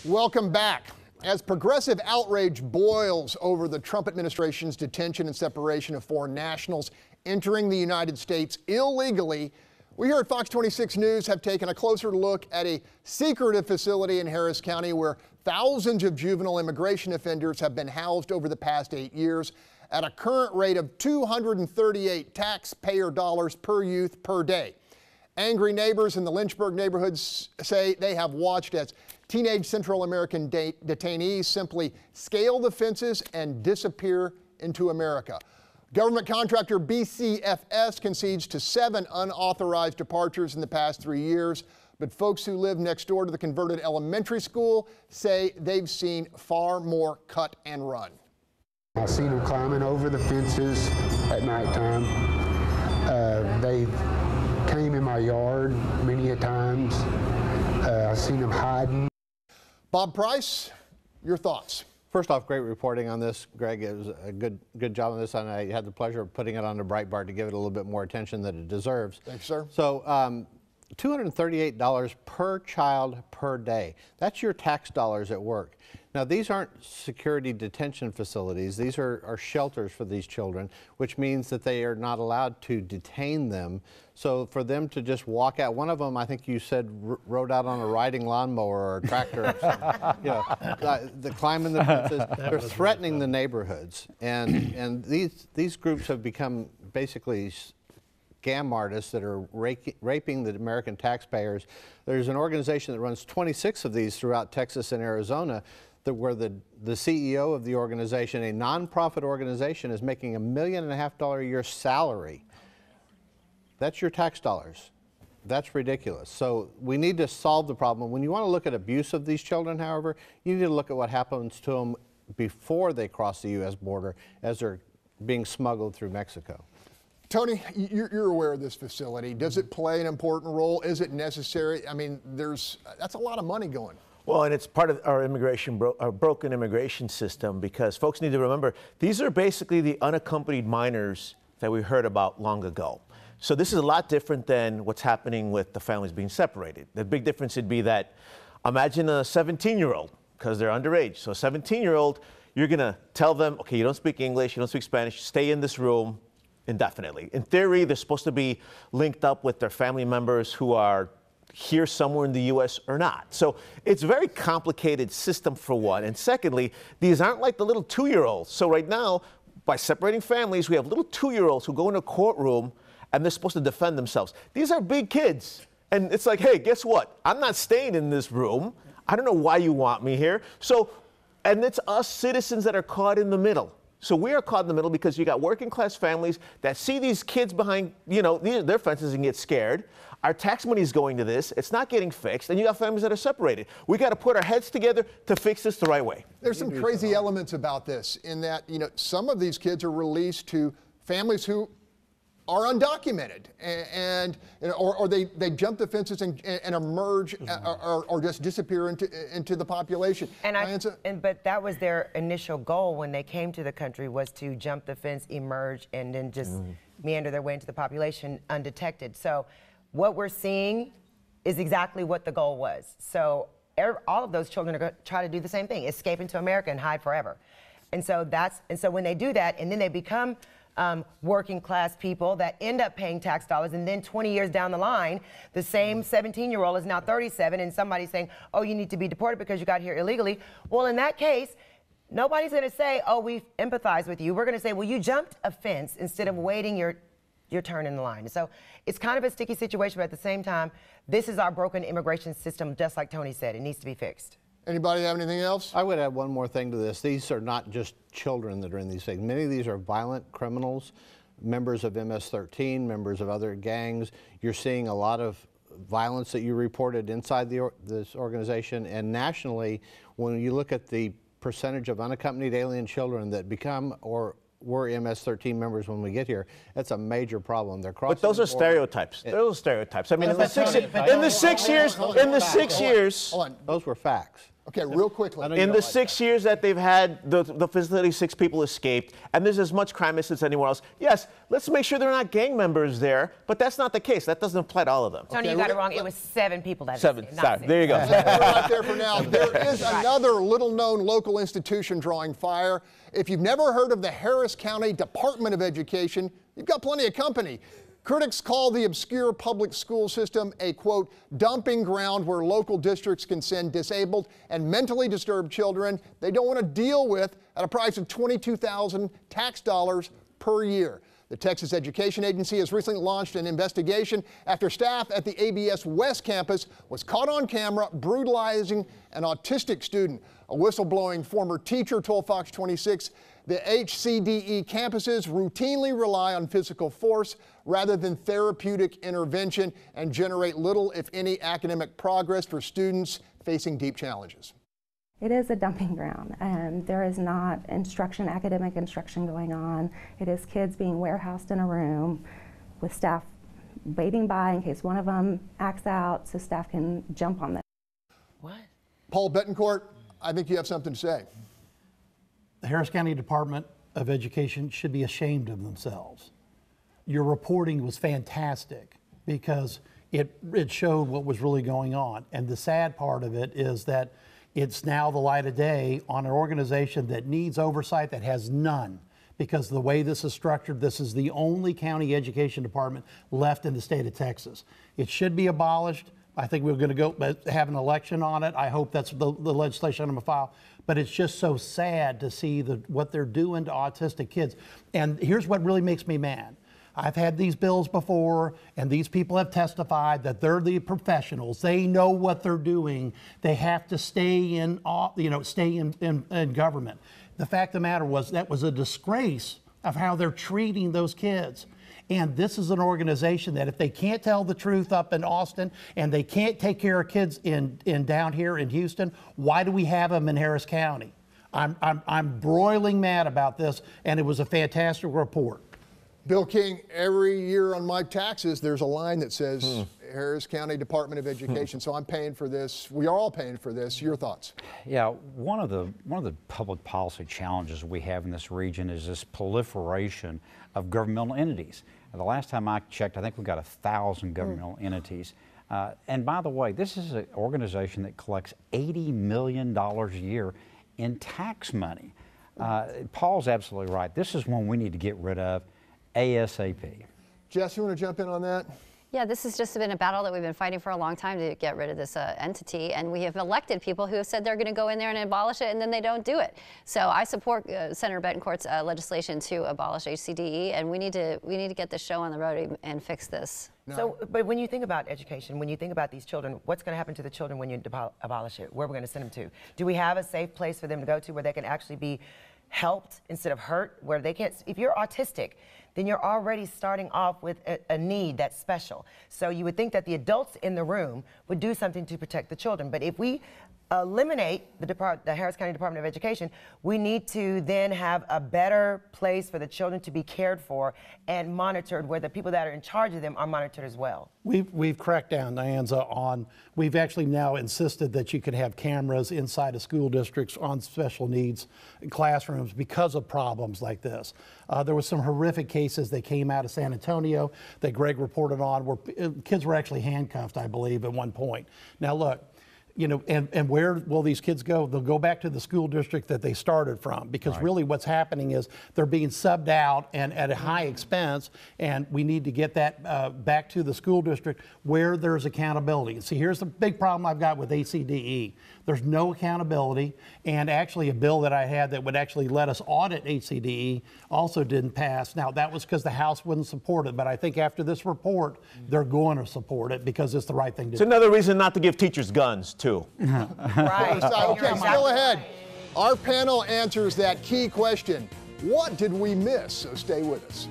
Welcome back. As progressive outrage boils over the Trump administration's detention and separation of foreign nationals entering the United States illegally, we here at Fox 26 News have taken a closer look at a secretive facility in Harris County where thousands of juvenile immigration offenders have been housed over the past 8 years at a current rate of 238 taxpayer dollars per youth per day. Angry neighbors in the Lynchburg neighborhoods say they have watched as teenage Central American detainees simply scale the fences and disappear into America. Government contractor BCFS concedes to 7 unauthorized departures in the past 3 years, but folks who live next door to the converted elementary school say they've seen far more cut and run. I've seen them climbing over the fences at nighttime. They came in my yard many a times. I've seen them hiding. Bob Price, your thoughts? First off, great reporting on this, Greg. It was a good job on this, and I had the pleasure of putting it on to Breitbart to give it a little bit more attention that it deserves. Thanks, sir. So, $238 per child per day. That's your tax dollars at work. Now, these aren't security detention facilities. These are shelters for these children, which means that they are not allowed to detain them. So for them to just walk out, one of them, I think you said, rode out on a riding lawnmower or a tractor or something. You know, the climbing the fences, they're threatening the neighborhoods. And these groups have become basically scam artists that are raping the American taxpayers. There's an organization that runs 26 of these throughout Texas and Arizona where the CEO of the organization, a nonprofit organization, is making $1.5 million a year salary. That's your tax dollars. That's ridiculous. So we need to solve the problem. When you want to look at abuse of these children, however, you need to look at what happens to them before they cross the U.S. border as they're being smuggled through Mexico. Tony, you're aware of this facility. Does it play an important role? Is it necessary? I mean, that's a lot of money going. Well, and it's part of our our broken immigration system, because folks need to remember, these are basically the unaccompanied minors that we heard about long ago. So this is a lot different than what's happening with the families being separated. The big difference would be that, imagine a 17-year-old, because they're underage. So a 17-year-old, you're going to tell them, okay, you don't speak English, you don't speak Spanish, stay in this room indefinitely. In theory, they're supposed to be linked up with their family members who are here somewhere in the U.S. or not. So it's a very complicated system, for one. And secondly, these aren't like the little 2-year-olds. So right now, by separating families, we have little 2-year-olds who go in a courtroom and they're supposed to defend themselves. These are big kids. And it's like, hey, guess what? I'm not staying in this room. I don't know why you want me here. So, and it's us citizens that are caught in the middle. So we are caught in the middle because you got working class families that see these kids behind, their fences and get scared. Our tax money is going to this. It's not getting fixed. And you got families that are separated. We got to put our heads together to fix this the right way. There's some crazy elements about this in that, some of these kids are released to families who are undocumented or they jump the fences and emerge or just disappear into the population. But that was their initial goal when they came to the country, was to jump the fence, emerge, and then just meander their way into the population undetected. So what we're seeing is exactly what the goal was. So all of those children are going to try to do the same thing, escape into America and hide forever. And so when they do that, and then they become working class people that end up paying tax dollars, and then 20 years down the line, the same 17-year-old is now 37, and somebody's saying, oh, you need to be deported because you got here illegally. Well, in that case, nobody's going to say, oh, we empathize with you. We're going to say, well, you jumped a fence instead of waiting your turn in the line. So it's kind of a sticky situation, but at the same time, this is our broken immigration system, just like Tony said. It needs to be fixed. Anybody have anything else? I would add one more thing to this. These are not just children that are in these things. Many of these are violent criminals, members of MS-13, members of other gangs. You're seeing a lot of violence that you reported inside this organization, and nationally, when you look at the percentage of unaccompanied alien children that become or were MS-13 members when we get here, that's a major problem. They're crossing. But those are stereotypes. Those are stereotypes. I mean, in the 6 years, those were facts. Okay, real quickly. In the 6 years that they've had the facility, 6 people escaped, and there's as much crime as anywhere else. Yes, let's make sure they're not gang members there, but that's not the case. That doesn't apply to all of them. Tony, you got it wrong. It was 7 people that 7. escaped, not Sorry, 6. there you go. We're right there for now. There is another little-known local institution drawing fire. If you've never heard of the Harris County Department of Education, you've got plenty of company. Critics call the obscure public school system a, quote, dumping ground where local districts can send disabled and mentally disturbed children they don't want to deal with at a price of $22,000 tax dollars per year. The Texas Education Agency has recently launched an investigation after staff at the ABS West campus was caught on camera brutalizing an autistic student. A whistleblowing former teacher told Fox 26 the HCDE campuses routinely rely on physical force rather than therapeutic intervention and generate little, if any, academic progress for students facing deep challenges. It is a dumping ground, and there is not academic instruction going on. It is kids being warehoused in a room with staff waiting by in case one of them acts out so staff can jump on them. What? Paul Bettencourt, I think you have something to say. The Harris County Department of Education should be ashamed of themselves. Your reporting was fantastic because it showed what was really going on. And the sad part of it is that it's now the light of day on an organization that needs oversight that has none. Because the way this is structured, this is the only county education department left in the state of Texas. It should be abolished. I think we're going to go have an election on it. I hope that's the legislation I'm going to file. But it's just so sad to see what they're doing to autistic kids. And here's what really makes me mad. I've had these bills before, and these people have testified that they're the professionals. They know what they're doing. They have to stay in government. The fact of the matter was that was a disgrace of how they're treating those kids. And this is an organization that if they can't tell the truth up in Austin and they can't take care of kids in down here in Houston, why do we have them in Harris County? I'm broiling mad about this, and it was a fantastic report. Bill King, every year on my taxes, there's a line that says Harris County Department of Education. So I'm paying for this. We are all paying for this. Your thoughts? Yeah, one of the public policy challenges we have in this region is this proliferation of governmental entities. The last time I checked, I think we've got 1,000 governmental entities. And by the way, this is an organization that collects $80 million a year in tax money. Paul's absolutely right. This is one we need to get rid of ASAP. Jess, you want to jump in on that? Yeah, this has just been a battle that we've been fighting for a long time to get rid of this entity, and we have elected people who have said they're going to go in there and abolish it, and then they don't do it. So I support Senator Bettencourt's legislation to abolish HCDE, and we need to get this show on the road and fix this. No. So, but when you think about education, when you think about these children, what's going to happen to the children when you abolish it? Where are we going to send them to? Do we have a safe place for them to go to where they can actually be helped instead of hurt, where they can't? If you're autistic, then you're already starting off with a need that's special. So you would think that the adults in the room would do something to protect the children. But if we eliminate the Harris County Department of Education, we need to then have a better place for the children to be cared for and monitored, where the people that are in charge of them are monitored as well. We've cracked down, Dianza, on, we've actually now insisted that you can have cameras inside of school districts on special needs classrooms because of problems like this. There was some horrific cases that came out of San Antonio that Greg reported on where kids were actually handcuffed, I believe, at one point. Now look, you know, and where will these kids go? They'll go back to the school district that they started from, because really what's happening is they're being subbed out and at a high expense, and we need to get that back to the school district where there's accountability. See, here's the big problem I've got with HCDE. There's no accountability, and actually a bill that I had that would actually let us audit HCDE also didn't pass. Now, that was because the House wouldn't support it, but I think after this report, they're going to support it because it's the right thing to do. It's another reason not to give teachers guns, too. Right. Okay, still ahead. Our panel answers that key question, what did we miss? So stay with us.